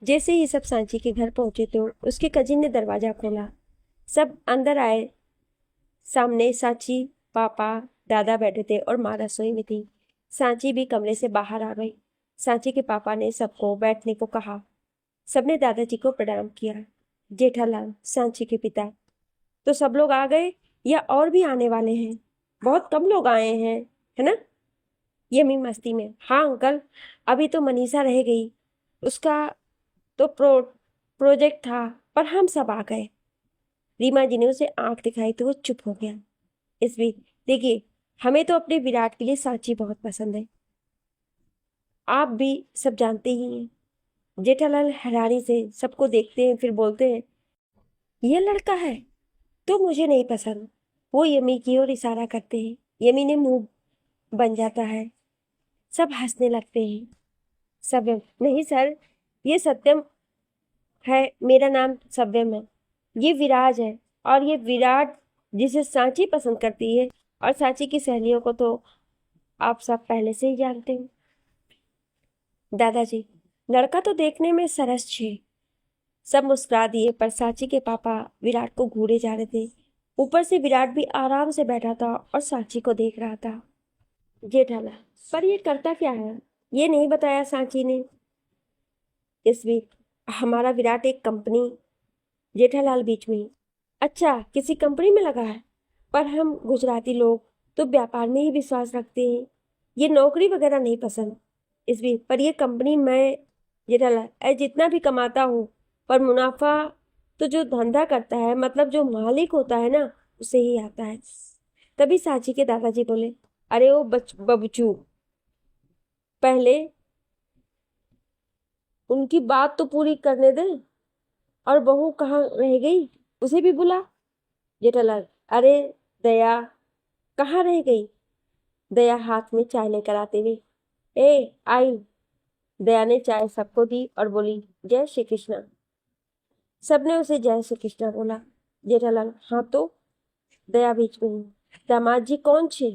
जैसे ही सब सांची के घर पहुंचे तो उसके कजिन ने दरवाजा खोला। सब अंदर आए। सामने सांची, पापा, दादा बैठे थे और माँ रसोई में थी। सांची भी कमरे से बाहर आ गई। सांची के पापा ने सबको बैठने को कहा। सबने दादाजी को प्रणाम किया। जेठालाल, सांची के पिता, तो सब लोग आ गए या और भी आने वाले हैं? बहुत कम लोग आए हैं, है ना? यमी मस्ती में, हाँ अंकल, अभी तो मनीषा रह गई, उसका तो प्रोजेक्ट था, पर हम सब आ गए। रीमा जी ने उसे आंख दिखाई तो वो चुप हो गया। इस बीच देखिए, हमें तो अपने विराट के लिए सांची बहुत पसंद है, आप भी सब जानते ही हैं। जेठालाल हैरानी से सबको देखते हैं, फिर बोलते हैं, ये लड़का है तो मुझे नहीं पसंद। वो यमी की ओर इशारा करते हैं। यमी ने मुंह बन जाता है। सब हंसने लगते हैं। सत्यम, नहीं सर, ये सत्यम है, मेरा नाम सत्यम है। ये विराज है, और ये विराट जिसे सांची पसंद करती है, और सांची की सहेलियों को तो आप सब पहले से ही जानते हो। दादाजी, लड़का तो देखने में सरस छे। सब मुस्कुरा दिए, पर सांची के पापा विराट को घूरे जा रहे थे। ऊपर से विराट भी आराम से बैठा था और सांची को देख रहा था। जेठालाल, पर ये करता क्या है, ये नहीं बताया सांची ने। इस बीच हमारा विराट एक कंपनी। जेठालाल बीच में, अच्छा, किसी कंपनी में लगा है? पर हम गुजराती लोग तो व्यापार में ही विश्वास रखते हैं, ये नौकरी वगैरह नहीं पसंद। इस बीच, पर ये कंपनी मैं, जेठालाल, जितना भी कमाता हूँ, पर मुनाफा तो जो धंधा करता है, मतलब जो मालिक होता है ना, उसे ही आता है। तभी सांची के दादाजी बोले, अरे ओ बबचू, पहले उनकी बात तो पूरी करने दे। और बहू कहाँ रह गई, उसे भी बुला। जेठालाल, अरे दया कहाँ रह गई? दया हाथ में चाय लेकर आते हुए, ए आई। दया ने चाय सबको दी और बोली, जय श्री कृष्णा। सबने उसे जय श्री कृष्णा बोला। जेठालाल, हाँ तो? दया बीच में ही, दामाद जी कौन छे?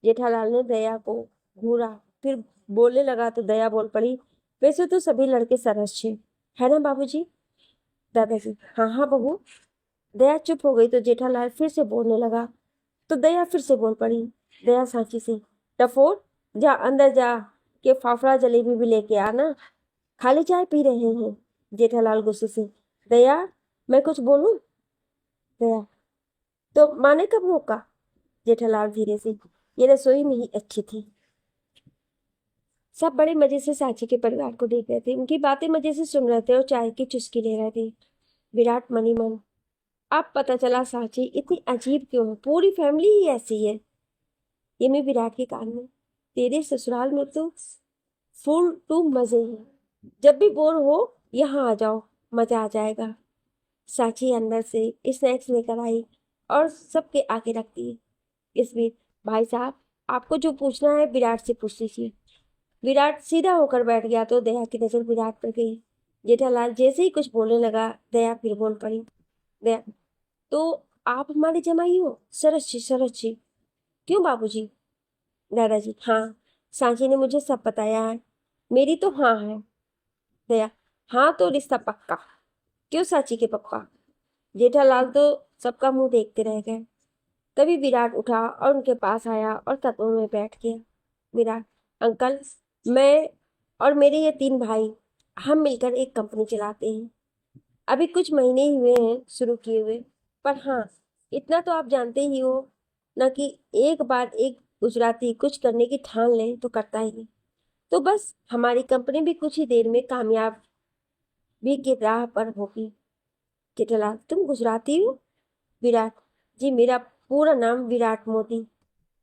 जेठालाल ने दया को घूरा, फिर बोलने लगा तो दया बोल पड़ी, वैसे तो सभी लड़के सरस छे, है ना बाबूजी? दादाजी, हाँ हाँ बहू। दया चुप हो गई तो जेठालाल फिर से बोलने लगा, तो दया फिर से बोल पड़ी। दया सांची से, टफोर, जा अंदर जा के फाफड़ा जलेबी भी लेके आना, खाली चाय पी रहे हैं। जेठालाल गुस्से से, दया, मैं कुछ बोलूं? दया, तो माने कब रोका? जेठालाल धीरे से, ये रसोई में ही अच्छी थी। सब बड़े मजे से सांची के परिवार को देख रहे थे, उनकी बातें मजे से सुन रहे थे और चाय की चुस्की ले रहे थे। विराट मनी मन, अब पता चला सांची इतनी अजीब क्यों है, पूरी फैमिली ही ऐसी है। ये मैं विराट के कान में, तेरे ससुराल में तो फुल टू मजे हैं, जब भी बोर हो यहाँ आ जाओ, मजा आ जाएगा। सांची अंदर से स्नैक्स लेकर आई और सबके आगे रखती है। इस बीच, भाई साहब, आपको जो पूछना है विराट से पूछ लीजिए। विराट सीधा होकर बैठ गया तो दया की नजर विराट पर गई। जेठालाल जैसे ही कुछ बोलने लगा, दया फिर बोल पड़ी। दया, तो आप हमारी जमाई हो? सरस जी, सरस जी। क्यों बाबूजी? दादाजी, हाँ, सांची ने मुझे सब बताया है। मेरी तो हाँ है। दया, हाँ तो रिश्ता पक्का। क्यों सांची के पप्पा? जेठालाल तो सबका मुंह देखते रह गए। तभी विराट उठा और उनके पास आया और कदमों में बैठ गया। विराट, अंकल, मैं और मेरे ये तीन भाई, हम मिलकर एक कंपनी चलाते हैं। अभी कुछ महीने ही हुए हैं शुरू किए हुए, पर हाँ, इतना तो आप जानते ही हो ना कि एक बार एक गुजराती कुछ करने की ठान ले तो करता ही है। तो बस हमारी कंपनी भी कुछ ही देर में कामयाब भी की राह पर होगी। जेठालाल, तुम गुजराती हो? विराट, जी, मेरा पूरा नाम विराट मोदी।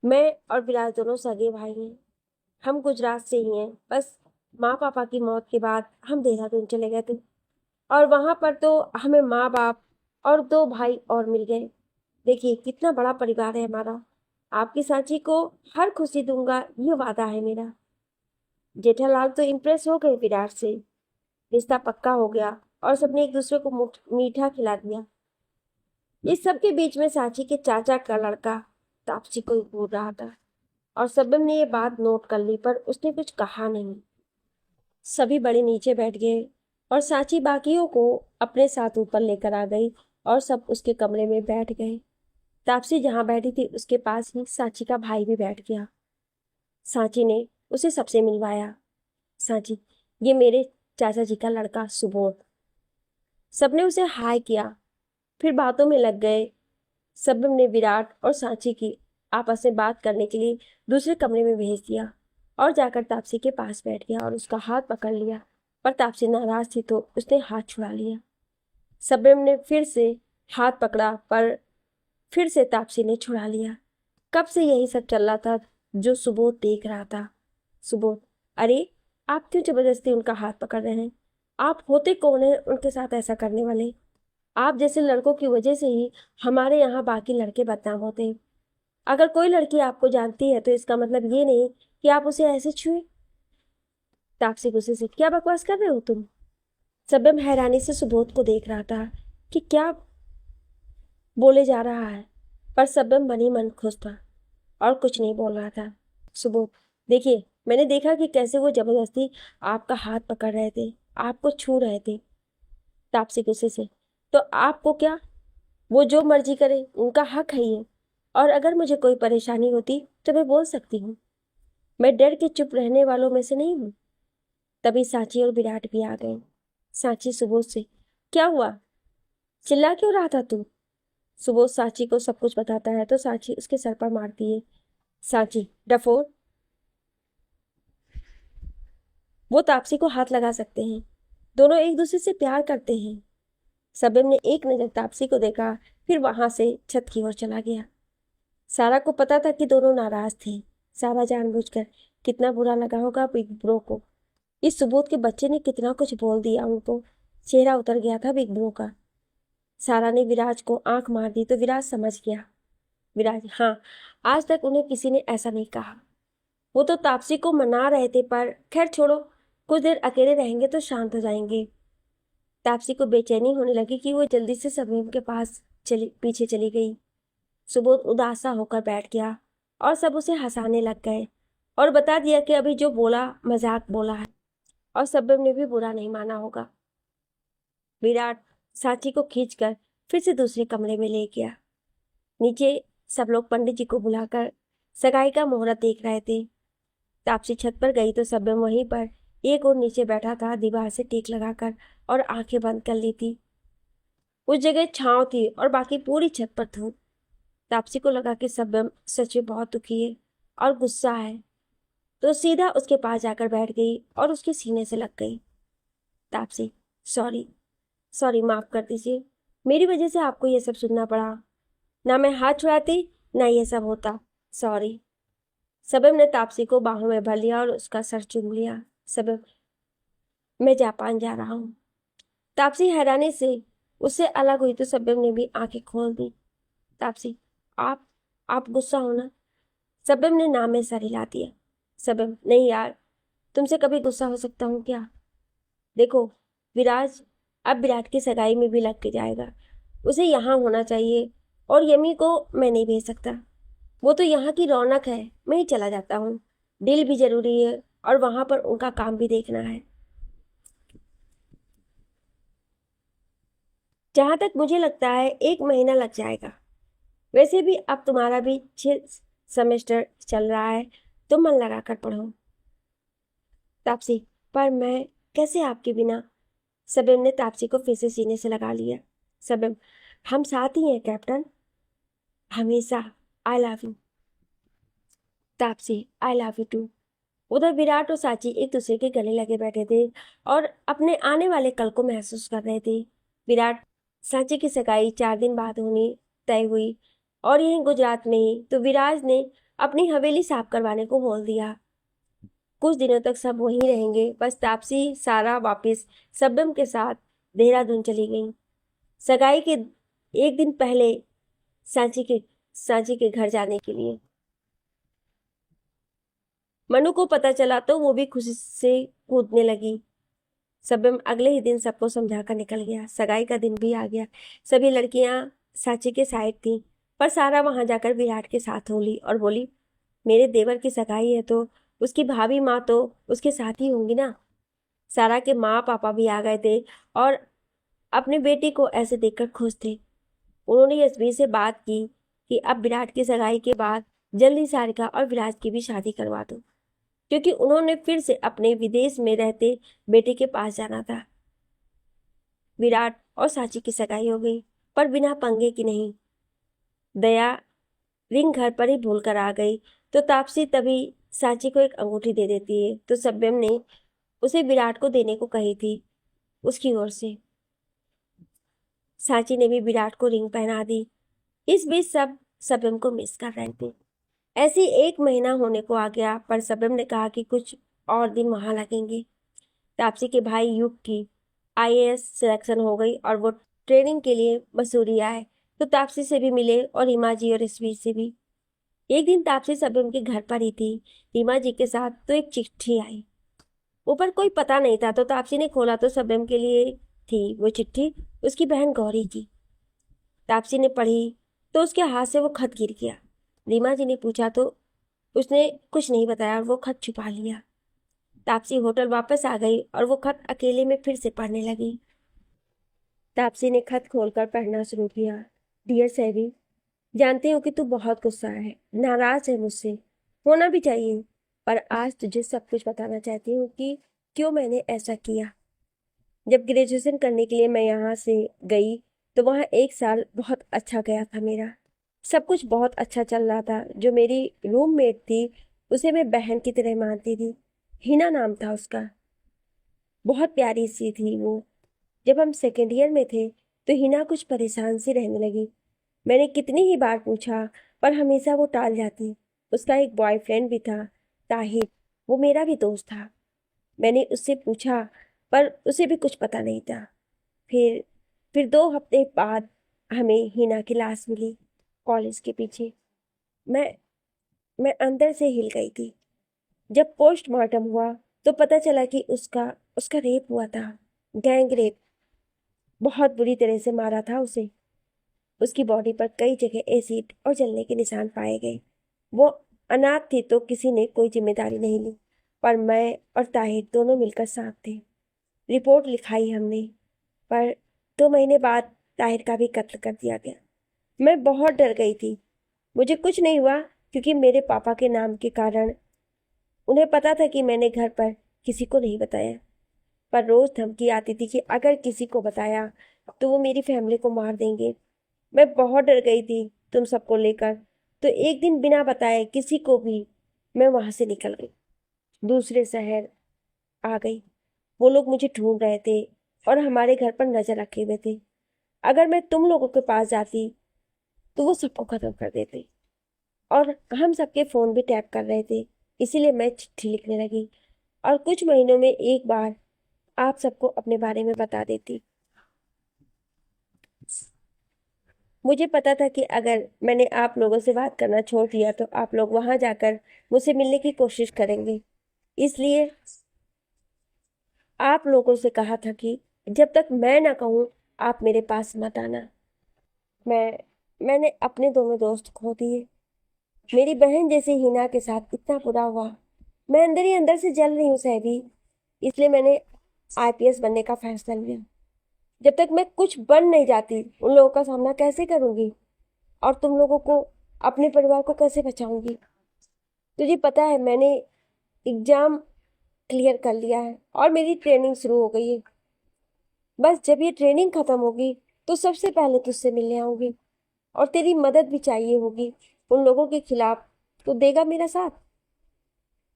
मैं और विराट दोनों सगे भाई हैं। हम गुजरात से ही हैं, बस माँ पापा की मौत के बाद हम देहरादून चले गए थे, और वहां पर तो हमें माँ बाप और दो भाई और मिल गए। देखिए कितना बड़ा परिवार है हमारा। आपकी सांची को हर खुशी दूंगा, ये वादा है मेरा। जेठालाल तो इम्प्रेस हो गए विराट से। रिश्ता पक्का हो गया और सबने एक दूसरे को मीठा खिला दिया। इस सब के बीच में सांची के चाचा का लड़का तापसी को घूर रहा था, और सबम ने ये बात नोट कर ली, पर उसने कुछ कहा नहीं। सभी बड़े नीचे बैठ गए और सांची बाकियों को अपने साथ ऊपर लेकर आ गई और सब उसके कमरे में बैठ गए। तापसी जहां बैठी थी उसके पास ही सांची का भाई भी बैठ गया। सांची ने उसे सबसे मिलवाया। सांची, ये मेरे चाचा जी का लड़का सुबोध। सबने उसे हाय किया, फिर बातों में लग गए। सबने विराट और सांची की आपस में बात करने के लिए दूसरे कमरे में भेज दिया और जाकर तापसी के पास बैठ गया और उसका हाथ पकड़ लिया। पर तापसी नाराज थी तो उसने हाथ छुड़ा लिया। सबने ने फिर से हाथ पकड़ा पर फिर से तापसी ने छुड़ा लिया। कब से यही सब चल रहा था जो सुबोध देख रहा था। सुबोध, अरे आप क्यों जबरदस्ती उनका हाथ पकड़ रहे हैं? आप होते कौन है उनके साथ ऐसा करने वाले? आप जैसे लड़कों की वजह से ही हमारे यहाँ बाकी लड़के बदनाम होते हैं। अगर कोई लड़की आपको जानती है तो इसका मतलब ये नहीं कि आप उसे ऐसे छुए। तापसी गुस्से से, क्या बकवास कर रहे हो तुम? सबम हैरानी से सुबोध को देख रहा था कि क्या बोले जा रहा है, पर सबम मन ही मन खुश था और कुछ नहीं बोल रहा था। सुबोध, देखिए, मैंने देखा कि कैसे वो जबरदस्ती आपका हाथ पकड़ रहे थे, आपको छू रहे थे। तापसी गुस्से से, तो आपको क्या? वो जो मर्जी करे, उनका हक है ये। और अगर मुझे कोई परेशानी होती तो मैं बोल सकती हूँ। मैं डर के चुप रहने वालों में से नहीं हूँ। तभी सांची और विराट भी आ गए। सांची सुबोध से, क्या हुआ? चिल्ला क्यों रहा था तू? सुबोध सांची को सब कुछ बताता है तो सांची उसके सर पर मारती है। सांची, डफोर, वो तापसी को हाथ लगा सकते हैं। दोनों एक दूसरे से प्यार करते हैं। सबम ने एक नजर तापसी को देखा, फिर वहां से छत की ओर चला गया। सारा को पता था कि दोनों नाराज थे। सारा जानबूझकर, कितना बुरा लगा होगा बिग ब्रो को। इस सुबोध के बच्चे ने कितना कुछ बोल दिया उनको। चेहरा उतर गया था बिग ब्रो का। सारा ने विराज को आंख मार दी तो विराज समझ गया। विराज, हाँ, आज तक उन्हें किसी ने ऐसा नहीं कहा। वो तो तापसी को मना रहे थे, पर खैर छोड़ो, कुछ देर अकेले रहेंगे तो शांत हो जाएंगे। तापसी को बेचैनी होने लगी कि वो जल्दी से सबीम के पास पीछे चली गई। सुबोध उदासा होकर बैठ गया और सब उसे हंसाने लग गए और बता दिया कि अभी जो बोला मजाक बोला है और सबीम ने भी बुरा नहीं माना होगा। विराट सांची को खींचकर फिर से दूसरे कमरे में ले गया। नीचे सब लोग पंडित जी को बुलाकर सगाई का मुहूर्त देख रहे थे। तापसी छत पर गई तो सबीम वहीं पर एक और नीचे बैठा था, दीवार से टेक लगाकर और आंखें बंद कर ली थी। उस जगह छांव थी और बाकी पूरी छत पर धूप। तापसी को लगा कि सबीम सच में बहुत दुखी है और गुस्सा है, तो सीधा उसके पास जाकर बैठ गई और उसके सीने से लग गई। तापसी, सॉरी, सॉरी, माफ कर दीजिए, मेरी वजह से आपको ये सब सुनना पड़ा। ना मैं हाथ छुड़ाती ना ये सब होता। सॉरी। सबीम ने तापसी को बाहों में भर लिया और उसका सर चूम लिया। सबीम, मैं जापान जा रहा हूँ। तापसी हैरानी से उससे अलग हुई तो सबीम ने भी आंखें खोल दी। तापसी, आप गुस्सा हो ना? सबीम ने नाम में सर हिला दिया। सबीम, नहीं यार, तुमसे कभी गुस्सा हो सकता हूँ क्या? देखो, विराज अब विराट की सगाई में भी लग के जाएगा। उसे यहाँ होना चाहिए और यमी को मैं नहीं भेज सकता। वो तो यहाँ की रौनक है। मैं ही चला जाता हूँ। डील भी जरूरी है और वहां पर उनका काम भी देखना है। जहां तक मुझे लगता है 1 महीना लग जाएगा। वैसे भी अब तुम्हारा भी 6 सेमेस्टर चल रहा है, तो मन लगा कर पढ़ो। तापसी, पर मैं कैसे आपके बिना? सबीम ने तापसी को फिर से सीने से लगा लिया। सबीम, हम साथ ही हैं कैप्टन, हमेशा। I love you. Taapsee, I love you too. उधर विराट और सांची एक दूसरे के गले लगे बैठे थे और अपने आने वाले कल को महसूस कर रहे थे। विराट, सांची की सगाई 4 दिन बाद होनी तय हुई और यहीं गुजरात में ही, तो विराज ने अपनी हवेली साफ करवाने को बोल दिया। कुछ दिनों तक सब वहीं रहेंगे। बस तापसी सारा वापस सबम के साथ देहरादून चली गई सगाई के 1 दिन पहले सांची के घर जाने के लिए। मनु को पता चला तो वो भी खुशी से कूदने लगी। सबम अगले ही दिन सबको समझाकर निकल गया। सगाई का दिन भी आ गया। सभी लड़कियां सांची के साइड थी, पर सारा वहां जाकर विराट के साथ हो ली और बोली, मेरे देवर की सगाई है तो उसकी भाभी माँ तो उसके साथ ही होंगी ना। सारा के माँ पापा भी आ गए थे और अपने बेटे को ऐसे देखकर खुश थे। उन्होंने यशवीर से बात की कि अब विराट की सगाई के बाद जल्दी सारिका और विराज की भी शादी करवा दो, क्योंकि उन्होंने फिर से अपने विदेश में रहते बेटे के पास जाना था। विराट और साची की सगाई हो गई, पर बिना पंगे की नहीं। दया रिंग घर पर ही भूल कर आ गई तो तापसी तभी साची को एक अंगूठी दे देती है, तो सत्यम ने उसे विराट को देने को कही थी उसकी ओर से। साची ने भी विराट को रिंग पहना दी। इस बीच सब सत्यम को मिस कर रहे थे। ऐसे 1 महीना होने को आ गया, पर सत्यम ने कहा कि कुछ और दिन वहां लगेंगे। तापसी के भाई युग की आईएएस सिलेक्शन हो गई और वो ट्रेनिंग के लिए मसूरी आए, तो तापसी से भी मिले और रीमा जी और ईश्वीर से भी। एक दिन तापसी सत्यम के घर पर ही थी रीमा जी के साथ, तो एक चिट्ठी आई। ऊपर कोई पता नहीं था, तो तापसी ने खोला तो सत्यम के लिए थी वो चिट्ठी उसकी बहन गौरी की। तापसी ने पढ़ी तो उसके हाथ से वो खत गिर गया। रीमा जी ने पूछा तो उसने कुछ नहीं बताया और वो खत छुपा लिया। तापसी होटल वापस आ गई और वो खत अकेले में फिर से पढ़ने लगी। तापसी ने खत खोलकर पढ़ना शुरू किया। डियर सैवी, जानती हूँ कि तू बहुत गुस्सा है, नाराज है मुझसे, होना भी चाहिए, पर आज तुझे सब कुछ बताना चाहती हूँ कि क्यों मैंने ऐसा किया। जब ग्रेजुएशन करने के लिए मैं यहाँ से गई तो वहाँ 1 साल बहुत अच्छा गया था मेरा। सब कुछ बहुत अच्छा चल रहा था। जो मेरी रूममेट थी उसे मैं बहन की तरह मानती थी। हिना नाम था उसका। बहुत प्यारी सी थी वो। जब हम सेकेंड ईयर में थे तो हिना कुछ परेशान सी रहने लगी। मैंने कितनी ही बार पूछा, पर हमेशा वो टाल जाती। उसका एक बॉयफ्रेंड भी था, ताहिर, वो मेरा भी दोस्त था। मैंने उससे पूछा, पर उसे भी कुछ पता नहीं था। फिर फिर 2 हफ्ते बाद हमें हिना की लाश मिली कॉलेज के पीछे। मैं मैं अंदर से हिल गई थी। जब पोस्टमार्टम हुआ तो पता चला कि उसका उसका रेप हुआ था, गैंग रेप। बहुत बुरी तरह से मारा था उसे। उसकी बॉडी पर कई जगह एसिड और जलने के निशान पाए गए। वो अनाथ थी तो किसी ने कोई जिम्मेदारी नहीं ली, पर मैं और ताहिर दोनों मिलकर साथ थे। रिपोर्ट लिखाई हमने, पर 2 महीने बाद ताहिर का भी कत्ल कर दिया गया। मैं बहुत डर गई थी। मुझे कुछ नहीं हुआ क्योंकि मेरे पापा के नाम के कारण उन्हें पता था कि मैंने घर पर किसी को नहीं बताया, पर रोज धमकी आती थी कि अगर किसी को बताया तो वो मेरी फैमिली को मार देंगे। मैं बहुत डर गई थी तुम सबको लेकर, तो एक दिन बिना बताए किसी को भी मैं वहां से निकल गई, दूसरे शहर आ गई। वो लोग मुझे ढूंढ रहे थे और हमारे घर पर नजर रखे हुए थे। अगर मैं तुम लोगों के पास जाती तो वो सबको खत्म कर देते, और हम सबके फोन भी टैप कर रहे थे। इसीलिए मैं चिट्ठी लिखने लगी और कुछ महीनों में एक बार आप सबको अपने बारे में बता देती। मुझे पता था कि अगर मैंने आप लोगों से बात करना छोड़ दिया तो आप लोग वहां जाकर मुझसे मिलने की कोशिश करेंगे। इसलिए आप लोगों से कहा था कि जब तक मैं ना कहूँ आप मेरे पास मत आना। मैंने अपने दोनों दोस्त खो दिए। मेरी बहन जैसे हिना के साथ इतना बुरा हुआ। मैं अंदर ही अंदर से जल रही हूँ सैदी। इसलिए मैंने आईपीएस बनने का फैसला लिया। जब तक मैं कुछ बन नहीं जाती उन लोगों का सामना कैसे करूंगी, और तुम लोगों को, अपने परिवार को कैसे बचाऊंगी। तुझे पता है मैंने एग्जाम क्लियर कर लिया है और मेरी ट्रेनिंग शुरू हो गई है। बस जब ये ट्रेनिंग खत्म होगी तो सबसे पहले तुझसे मिलने आऊंगी, और तेरी मदद भी चाहिए होगी उन लोगों के खिलाफ। तो देगा मेरा साथ।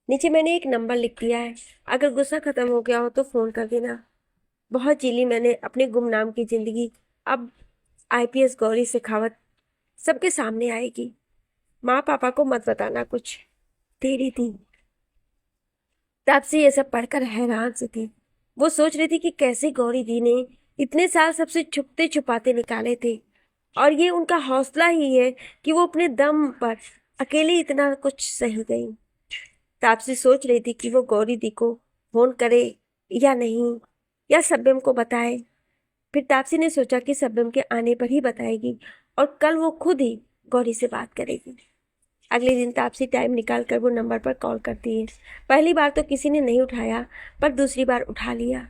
नीचे मैंने एक नंबर लिख दिया है, अगर गुस्सा खत्म हो गया हो तो फोन कर देना। बहुत जी ली मैंने अपने गुमनाम की जिंदगी। अब आईपीएस गौरी शेखावत सबके सामने आएगी। माँ पापा को मत बताना कुछ, तेरी थी। तापसी ये सब पढ़कर हैरान से थी। वो सोच रही थी कि कैसे गौरी दी ने इतने साल सबसे छुपते छुपाते निकाले थे, और ये उनका हौसला ही है कि वो अपने दम पर अकेले इतना कुछ सह गई। तापसी सोच रही थी कि वो गौरी दी को फोन करे या नहीं, या सब्यम को बताए। फिर तापसी ने सोचा कि सब्यम के आने पर ही बताएगी और कल वो खुद ही गौरी से बात करेगी। अगले दिन तापसी टाइम निकाल कर वो नंबर पर कॉल करती है। पहली बार तो किसी ने नहीं उठाया, पर दूसरी बार उठा लिया।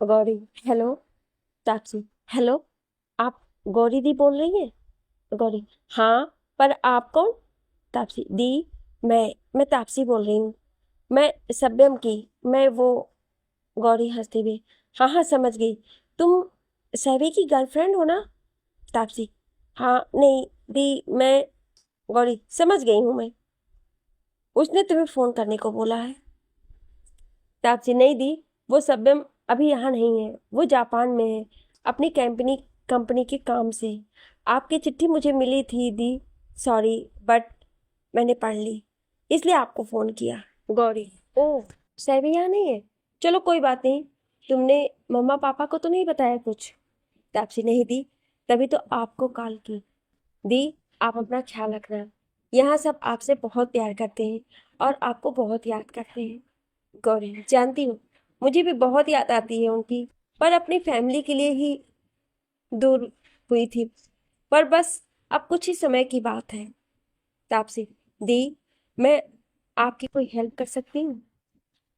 गौरी, हेलो। तापसी, हेलो, आप गौरी दी बोल रही हैं? गौरी, हाँ, पर आप कौन? तापसी दी, मैं तापसी बोल रही हूँ। मैं सब्यम की, मैं वो। गौरी हंसती हुई, हाँ हाँ समझ गई। तुम सैवी की गर्लफ्रेंड हो ना? तापसी, हाँ नहीं दी, मैं। गौरी, समझ गई हूँ मैं, उसने तुम्हें फोन करने को बोला है। तापसी, नहीं दी, वो सब्यम अभी यहाँ नहीं है, वो जापान में है, अपनी कंपनी कंपनी के काम से। आपकी चिट्ठी मुझे मिली थी दी, सॉरी, बट मैंने पढ़ ली, इसलिए आपको फोन किया। गौरी, ओह, सैवी यहाँ नहीं है, चलो कोई बात नहीं। तुमने मम्मा पापा को तो नहीं बताया कुछ? तापसी, नहीं दी, तभी तो आपको कॉल की। दी, आप अपना ख्याल रखना, यहाँ सब आपसे बहुत प्यार करते हैं और आपको बहुत याद करते हैं। गौरी, जानती हूँ, मुझे भी बहुत याद आती है उनकी, पर अपनी फैमिली के लिए ही दूर हुई थी, पर बस अब कुछ ही समय की बात है। तापसी, दी, मैं आपकी कोई हेल्प कर सकती हूँ?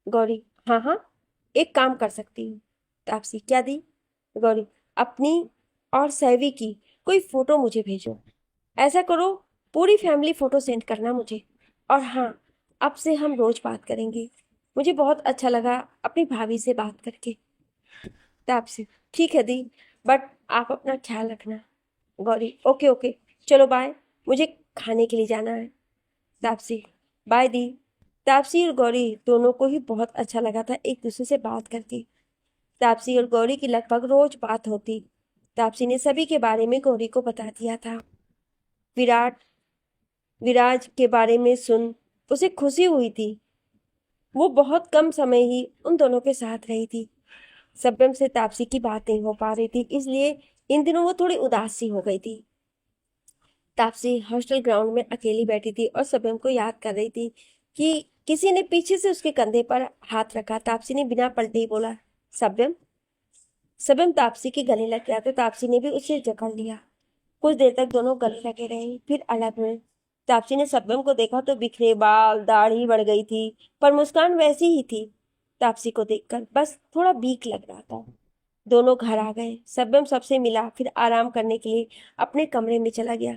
गौरी, हाँ हाँ, एक काम कर सकती हूँ। तापसी, क्या दी? गौरी, अपनी और सैवी की कोई फोटो मुझे भेजो। ऐसा करो, पूरी फैमिली फोटो सेंड करना मुझे। और हाँ, अब से हम रोज बात करेंगे। मुझे बहुत अच्छा लगा अपनी भाभी से बात करके। तापसी, ठीक है दी, बट आप अपना ख्याल रखना। गौरी, ओके ओके, चलो बाय, मुझे खाने के लिए जाना है। Taapsee, by the. तापसी और गौरी दोनों को ही बहुत अच्छा लगा था एक दूसरे से बात करके। तापसी और गौरी की लगभग रोज बात होती। तापसी ने सभी के बारे में गौरी को बता दिया था। विराट विराज के बारे में सुन उसे खुशी हुई थी। वो बहुत कम समय ही उन दोनों के साथ रही थी। सब्यम से तापसी की बात नहीं हो पा रही थी, इसलिए इन दिनों वो थोड़ी उदास सी हो गई थी। तापसी हॉस्टल ग्राउंड में अकेली बैठी थी और सब्यम को याद कर रही थी कि किसी ने पीछे से उसके कंधे पर हाथ रखा। तापसी ने बिना पलटे ही बोला, सब्यम। सब्यम तापसी के गले लग गया तो तापसी ने भी उसे जकड़ लिया। कुछ देर तक दोनों गले लगे रहे, फिर अलग हुए। तापसी ने सब्यम को देखा तो बिखरे बाल, दाढ़ी बढ़ गई थी, पर मुस्कान वैसी ही थी। तापसी को देखकर बस थोड़ा बीक लग रहा था। दोनों घर आ गए। सब्यम सबसे मिला, फिर आराम करने के लिए अपने कमरे में चला गया।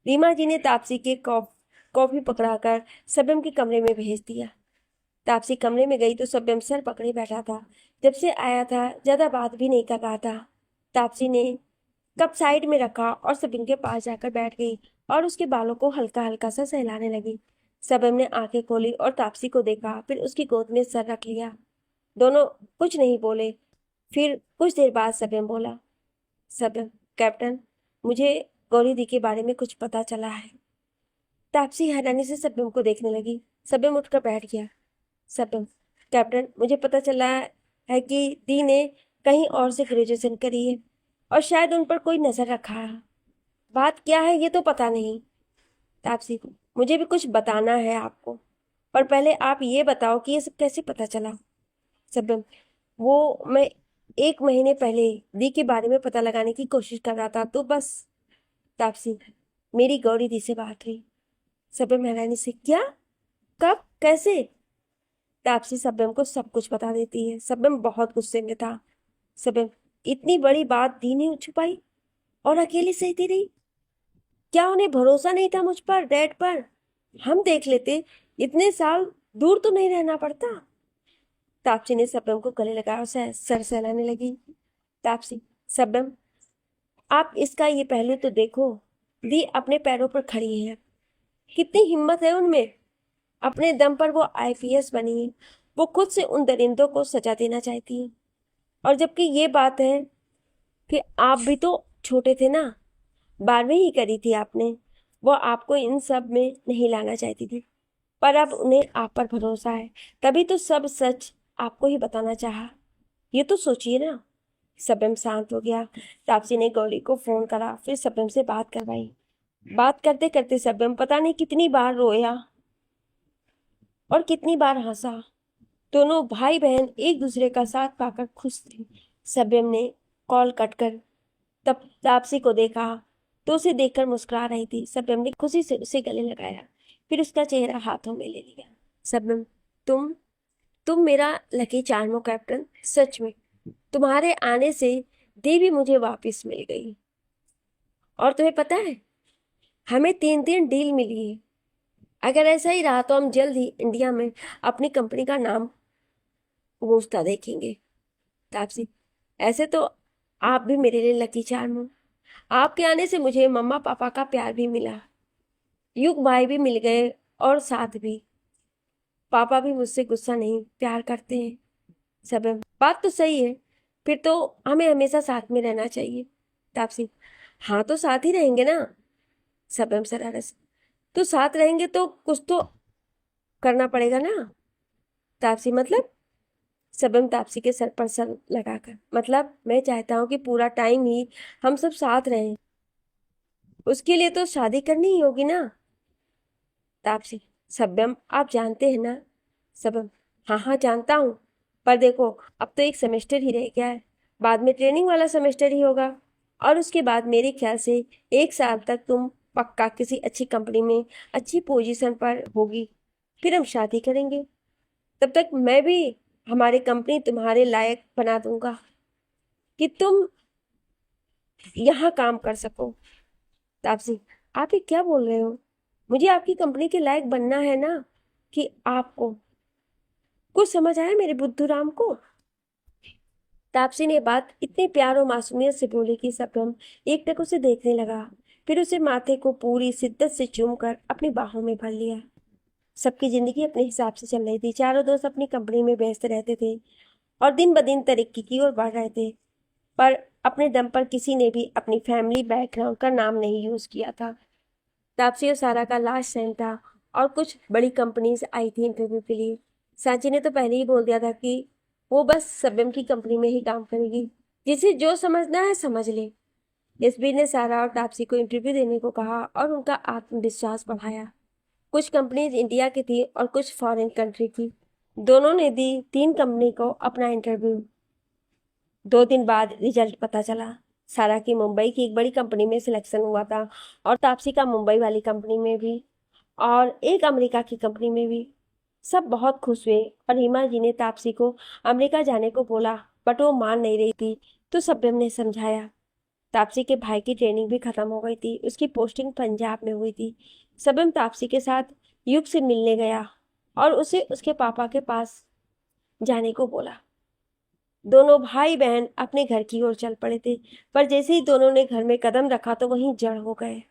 रीमा जी ने तापसी के कॉफी पकड़ाकर सब्यम के कमरे में भेज दिया। तापसी कमरे में गई तो सब्यम सर पकड़े बैठा था। जब से आया था ज्यादा बात भी नहीं कर रहा था। तापसी ने कप साइड में रखा और सब्यम के पास जाकर बैठ गई और उसके बालों को हल्का हल्का सा सहलाने लगी। सब्यम ने आंखें खोली और तापसी को देखा, फिर उसकी गोद में सर रख लिया। दोनों कुछ नहीं बोले। फिर कुछ देर बाद सब्यम बोला, सब्यम, कैप्टन, मुझे गौरी दी के बारे में कुछ पता चला है। तापसी हैरानी से सब्यम को देखने लगी। सब्यम उठकर बैठ गया। सब्यम, कैप्टन, मुझे पता चला है कि दी ने कहीं और से ग्रेजुएशन करी है और शायद उन पर कोई नजर रखा है। बात क्या है ये तो पता नहीं। तापसी, मुझे भी कुछ बताना है आपको, पर पहले आप ये बताओ कि ये सब कैसे पता चला। सब्यम, वो मैं 1 महीने पहले दी के बारे में पता लगाने की कोशिश कर रहा था तो बस। तापसी, मेरी गौरी दी से बात हुई। सब्यम हैरानी से, क्या, कब, कैसे? तापसी सब्यम को सब कुछ बता देती है। सब्यम बहुत गुस्से में था। सब्यम, इतनी बड़ी बात दी ने छुपाई और अकेली सहती रही। क्या उन्हें भरोसा नहीं था मुझ पर, डैड पर? हम देख लेते, इतने साल दूर तो नहीं रहना पड़ता। तापसी ने सब्यम को गले लगाया और सर सहलाने लगी। तापसी, सब्यम, आप इसका ये पहलू तो देखो, दी अपने पैरों पर खड़ी है, कितनी हिम्मत है उनमें। अपने दम पर वो आईपीएस बनी है। वो खुद से उन दरिंदों को सजा देना चाहती है। और जबकि ये बात है कि आप भी तो छोटे थे ना, 12वीं ही करी थी आपने। वो आपको इन सब में नहीं लाना चाहती थी, पर अब उन्हें आप पर भरोसा है, तभी तो सब सच आपको ही बताना चाहा। ये तो सोचिए ना। सब्यम शांत हो गया। तापसी ने गौरी को फोन करा, फिर सब्यम से बात करवाई। बात करते करते सब्यम पता नहीं कितनी बार रोया और कितनी बार हंसा। दोनों भाई बहन एक दूसरे का साथ पाकर खुश थे। सब्यम ने कॉल कट कर तब तापसी को देखा तो उसे देखकर मुस्कुरा रही थी। शबनम ने खुशी से उसे गले लगाया, फिर उसका चेहरा हाथों में ले लिया। शबनम, तुम मेरा लकी चार्म हो कैप्टन। सच में तुम्हारे आने से देवी मुझे वापस मिल गई। और तुम्हें पता है, हमें 3 डील मिली है। अगर ऐसा ही रहा तो हम जल्द ही इंडिया में अपनी कंपनी का नाम गूंजता देखेंगे। तापसी, ऐसे तो आप भी मेरे लिए लकी चार्म हो। आपके आने से मुझे मम्मा पापा का प्यार भी मिला, युग भाई भी मिल गए, और साथ भी पापा भी मुझसे गुस्सा नहीं, प्यार करते हैं। सब बात तो सही है, फिर तो हमें हमेशा साथ में रहना चाहिए। तापसी, हाँ तो साथ ही रहेंगे ना। सबम शरारत से, तो साथ रहेंगे तो कुछ तो करना पड़ेगा ना। तापसी, मतलब? सबम तापसी के सर पर सर लगाकर, मतलब मैं चाहता हूँ कि पूरा टाइम ही हम सब साथ रहें। उसके लिए तो शादी करनी ही होगी ना। तापसी, सभ्यम आप जानते हैं ना। सबम, हाँ हाँ जानता हूँ, पर देखो अब तो एक सेमेस्टर ही रह गया है, बाद में ट्रेनिंग वाला सेमेस्टर ही होगा, और उसके बाद मेरे ख्याल से 1 साल तक तुम पक्का किसी अच्छी कंपनी में अच्छी पोजीशन पर होगी, फिर हम शादी करेंगे। तब तक मैं भी हमारी कंपनी तुम्हारे लायक बना दूंगा कि तुम यहाँ काम कर सको। तापसी, आप ये क्या बोल रहे हो? मुझे आपकी कंपनी के लायक बनना है ना, कि आपको कुछ समझ आया मेरे बुद्धू राम को? तापसी ने बात इतने प्यार और मासूमियत से बोली कि सबरम एकटक उसे देखने लगा, फिर उसे माथे को पूरी शिद्दत से चूम कर अपनी बाहों में भर लिया। सबकी जिंदगी अपने हिसाब से चल रही थी। चारों दोस्त अपनी कंपनी में व्यस्त रहते थे और दिन ब दिन तरक्की की ओर बढ़ रहे थे, पर अपने दम पर किसी ने भी अपनी फैमिली बैकग्राउंड का नाम नहीं यूज किया था। तापसी और सारा का लास्ट सेम था, और कुछ बड़ी कंपनीज आई थी इंटरव्यू के लिए। सांची ने तो पहले ही बोल दिया था कि वो बस सबम की कंपनी में ही काम करेगी, जिसे जो समझना है समझ ले। यशबीर ने सारा और तापसी को इंटरव्यू देने को कहा और उनका आत्मविश्वास बढ़ाया। कुछ कंपनीज इंडिया की थी और कुछ फॉरेन कंट्री की। दोनों ने दी 3 कंपनी को अपना इंटरव्यू। 2 दिन बाद रिजल्ट पता चला। सारा की मुंबई की एक बड़ी कंपनी में सिलेक्शन हुआ था, और तापसी का मुंबई वाली कंपनी में भी, और एक अमेरिका की कंपनी में भी। सब बहुत खुश हुए, और हिमा जी ने तापसी को अमेरिका जाने को बोला, बट वो मान नहीं रही थी, तो सभ्यम ने समझाया। तापसी के भाई की ट्रेनिंग भी खत्म हो गई थी, उसकी पोस्टिंग पंजाब में हुई थी। सभ्यम तापसी के साथ युग से मिलने गया और उसे उसके पापा के पास जाने को बोला। दोनों भाई बहन अपने घर की ओर चल पड़े थे, पर जैसे ही दोनों ने घर में कदम रखा तो वहीं जड़ हो गए।